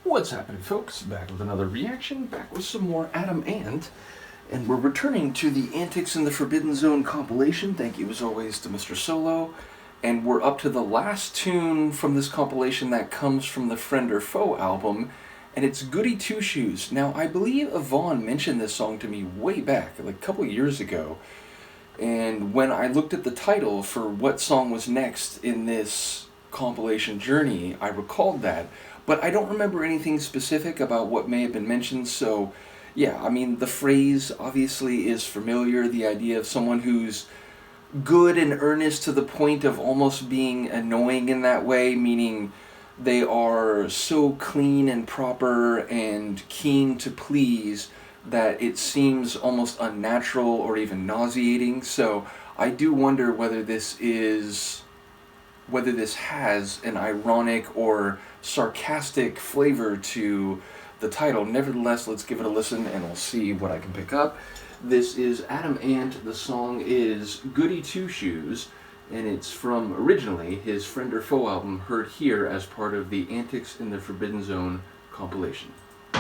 What's happening, folks? Back with another reaction, back with some more Adam Ant, and we're returning to the Antics in the Forbidden Zone compilation. Thank you, as always, to Mr. Solo. And we're up to the last tune from this compilation that comes from the Friend or Foe album, and it's Goody Two Shoes. Now, I believe Yvonne mentioned this song to me way back, like a couple years ago, and when I looked at the title for what song was next in this compilation journey, I recalled that. But I don't remember anything specific about what may have been mentioned, so yeah, I mean, the phrase obviously is familiar, the idea of someone who's good and earnest to the point of almost being annoying in that way, meaning they are so clean and proper and keen to please that it seems almost unnatural or even nauseating. So I do wonder whether this has an ironic or sarcastic flavor to the title. Nevertheless, let's give it a listen and we'll see what I can pick up. This is Adam Ant. The song is Goody Two Shoes, and it's from originally his Friend or Foe album, heard here as part of the Antics in the Forbidden Zone compilation. I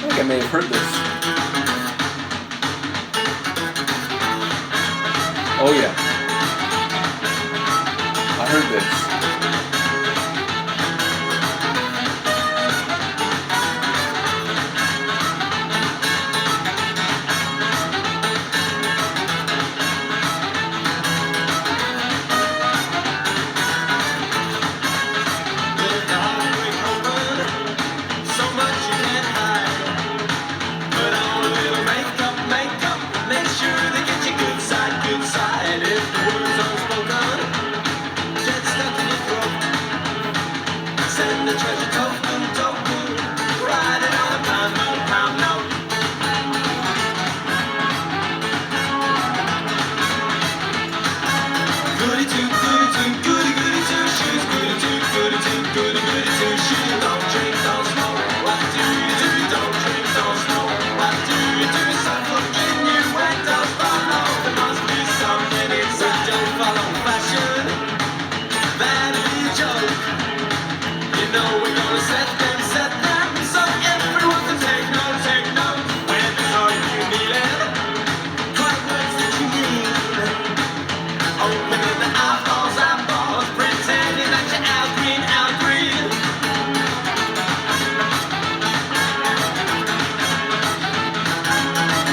think I may have heard this. Oh yeah, I heard this. Send the treasure token, write it on a pound note. Goody two shoes, goody two shoes. Don't drink, don't smoke, what do you do? Don't drink, don't smoke, what do you do? Subtle innuendos follow, there must be something inside. Don't follow fashion, that'd be a joke. You know we're gonna set them, so everyone can take note. When it's all you need it, quite words that you need. Opening the eyeballs, pretending that you're out green.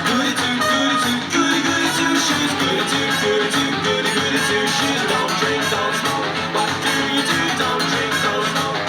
Goody two shoes, goody two shoes. Don't drink, don't smoke, what do you do? Don't drink, don't smoke.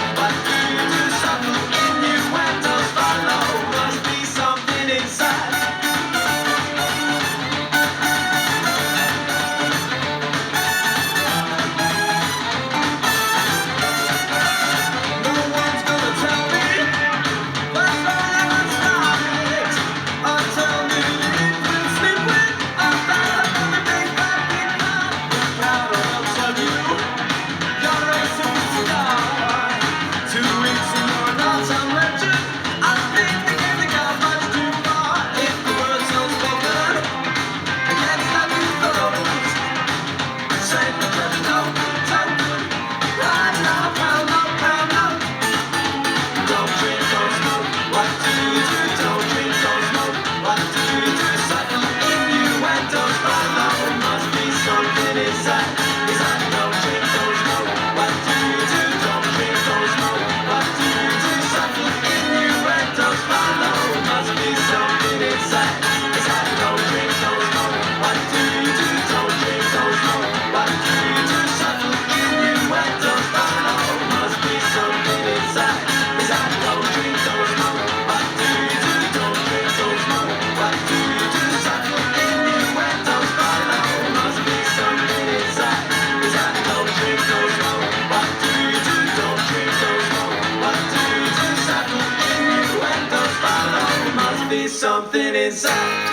Something inside.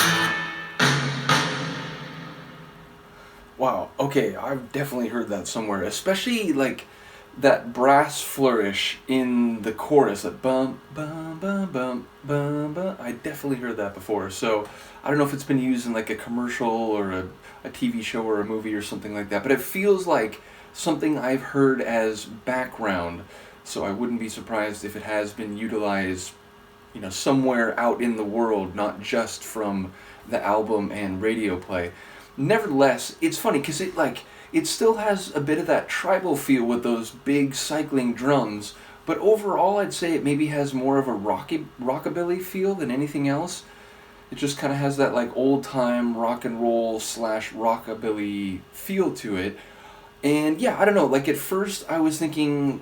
Wow, okay, I've definitely heard that somewhere, especially like that brass flourish in the chorus, like bum bum bum bum bum bum. I definitely heard that before. So I don't know if it's been used in like a commercial or a TV show or a movie or something like that, but it feels like something I've heard as background. So I wouldn't be surprised if it has been utilized, somewhere out in the world, not just from the album and radio play. Nevertheless, it's funny because it still has a bit of that tribal feel with those big cycling drums, but overall I'd say it maybe has more of a rockabilly feel than anything else. It just kind of has that like old time rock and roll / rockabilly feel to it. And yeah, I don't know, like at first I was thinking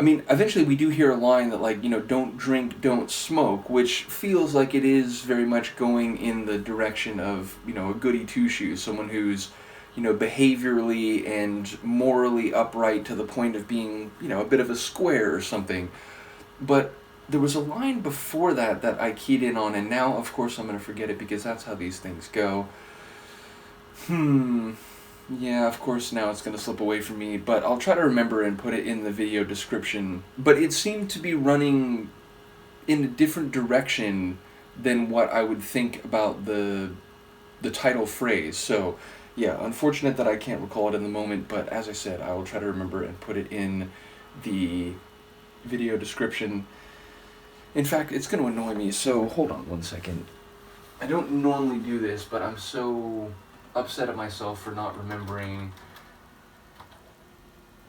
eventually we do hear a line that don't drink, don't smoke, which feels like it is very much going in the direction of, a Goody Two Shoes, someone who's, behaviorally and morally upright to the point of being, a bit of a square or something. But there was a line before that I keyed in on, and now, of course, I'm going to forget it because that's how these things go. Yeah, of course, now it's going to slip away from me, but I'll try to remember and put it in the video description. But it seemed to be running in a different direction than what I would think about the title phrase. So, yeah, unfortunate that I can't recall it in the moment, but as I said, I will try to remember and put it in the video description. In fact, it's going to annoy me, so hold on one second. I don't normally do this, but I'm so upset at myself for not remembering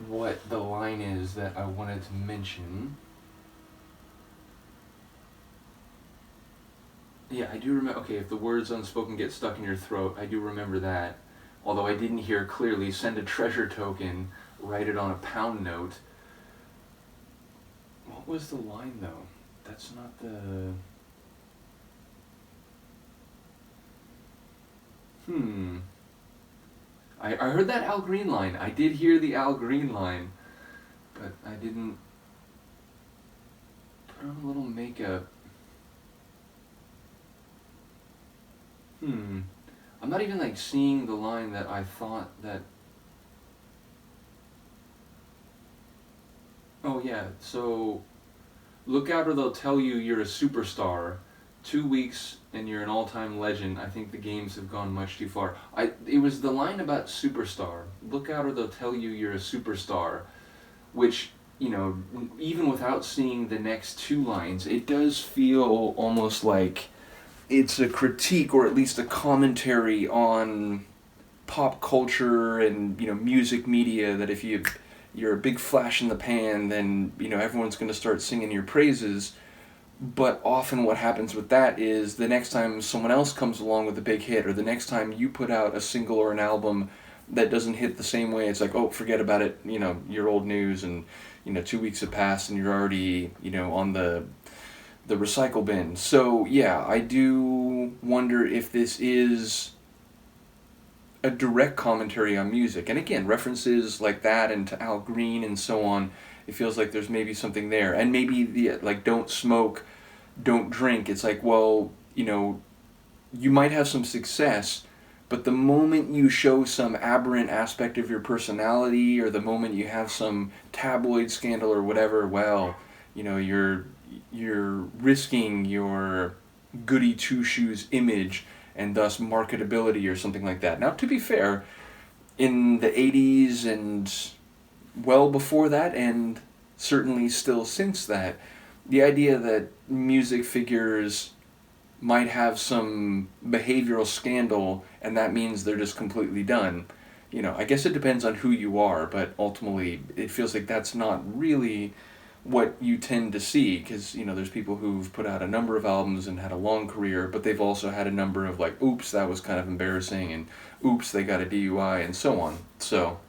what the line is that I wanted to mention. Yeah, I do remember. Okay, if the words unspoken get stuck in your throat, I do remember that. Although I didn't hear clearly, send a treasure token, write it on a pound note. What was the line though? That's not the... I heard that Al Green line. I did hear the Al Green line, but I didn't put on a little makeup. I'm not even seeing the line that I thought that... Oh yeah, so look out or they'll tell you you're a superstar. 2 weeks and you're an all-time legend. I think the games have gone much too far. It was the line about superstar. Look out or they'll tell you you're a superstar, which, even without seeing the next two lines, it does feel almost like it's a critique or at least a commentary on pop culture and, music media, that if you're a big flash in the pan, then, everyone's going to start singing your praises. But often what happens with that is the next time someone else comes along with a big hit, or the next time you put out a single or an album that doesn't hit the same way, it's like, oh, forget about it, you're old news, and 2 weeks have passed and you're already on the recycle bin. So yeah, I do wonder if this is a direct commentary on music, and again, references like that and to Al Green and so on. It feels like there's maybe something there, and maybe the don't smoke, don't drink. It's like, well, you might have some success, but the moment you show some aberrant aspect of your personality, or the moment you have some tabloid scandal or whatever, well, you're risking your Goody Two Shoes image and thus marketability or something like that. Now, to be fair, in the 80s and well before that, and certainly still since that, the idea that music figures might have some behavioral scandal and that means they're just completely done. I guess it depends on who you are, but ultimately it feels like that's not really what you tend to see, because there's people who've put out a number of albums and had a long career, but they've also had a number of oops, that was kind of embarrassing, and oops, they got a DUI, and so on. So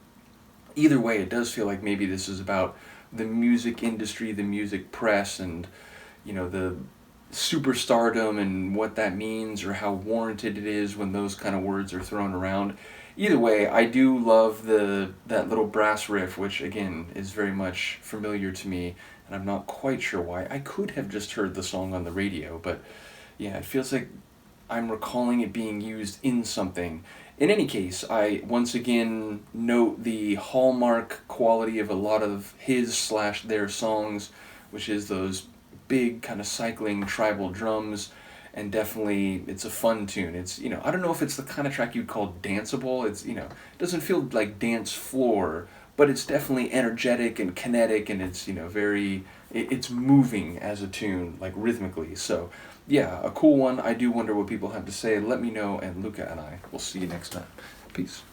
either way, it does feel like maybe this is about the music industry, the music press, and the superstardom and what that means, or how warranted it is when those kind of words are thrown around. Either way, I do love that little brass riff, which again is very much familiar to me, and I'm not quite sure why. I could have just heard the song on the radio, but yeah, it feels like I'm recalling it being used in something. In any case, I once again note the hallmark quality of a lot of his/their songs, which is those big kind of cycling tribal drums, and definitely it's a fun tune. It's, you know, I don't know if it's the kind of track you'd call danceable. It's, you know, it doesn't feel like dance floor, but it's definitely energetic and kinetic, and it's, you know, very, it's moving as a tune, like rhythmically. So yeah, a cool one. I do wonder what people have to say. Let me know, and Luca and I will see you next time. Peace.